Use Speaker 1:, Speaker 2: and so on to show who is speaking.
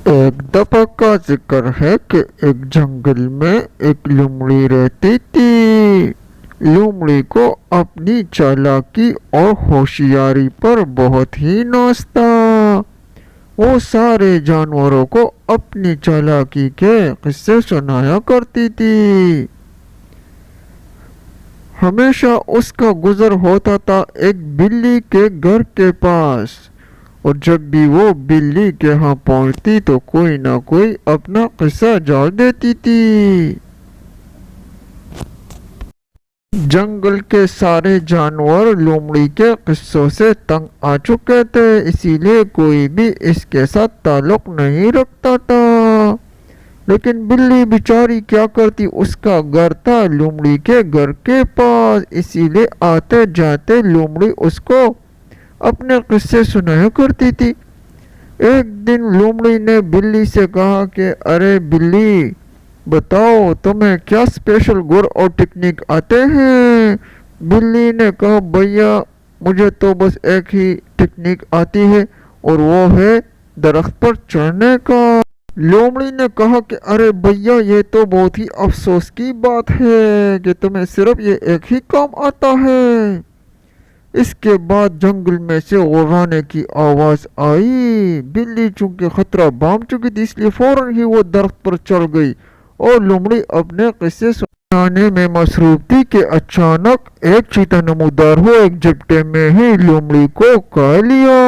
Speaker 1: ایک دفعہ کا ذکر ہے کہ ایک جنگل میں ایک لومڑی رہتی تھی۔ لومڑی کو اپنی چالاکی اور ہوشیاری پر بہت ہی ناز تھا۔ وہ سارے جانوروں کو اپنی چالاکی کے قصے سنایا کرتی تھی۔ ہمیشہ اس کا گزر ہوتا تھا ایک بلی کے گھر کے پاس، اور جب بھی وہ بلی کے ہاں پہنچتی تو کوئی نہ کوئی اپنا قصہ جان دیتی تھی۔ جنگل کے سارے جانور لومڑی کے قصوں سے تنگ آ چکے تھے، اسی لیے کوئی بھی اس کے ساتھ تعلق نہیں رکھتا تھا۔ لیکن بلی بیچاری کیا کرتی، اس کا گھر تھا لومڑی کے گھر کے پاس، اسی لیے آتے جاتے لومڑی اس کو اپنے قصے سنایا کرتی تھی۔ ایک دن لومڑی نے بلی سے کہا کہ ارے بلی، بتاؤ تمہیں کیا اسپیشل گر اور ٹیکنیک آتے ہیں؟ بلی نے کہا بھیا مجھے تو بس ایک ہی ٹیکنیک آتی ہے، اور وہ ہے درخت پر چڑھنے کا۔ لومڑی نے کہا کہ ارے بھیا یہ تو بہت ہی افسوس کی بات ہے کہ تمہیں صرف یہ ایک ہی کام آتا ہے۔ اس کے بعد جنگل میں سے غرانے کی آواز آئی۔ بلی چونکہ خطرہ بام چکی تھی، اس لیے فوراً ہی وہ درخت پر چڑھ گئی، اور لومڑی اپنے قصے سنانے میں مصروف تھی کہ اچانک ایک چیتا نمودار ہو ایک جھپٹے میں ہی لومڑی کو کھا لیا۔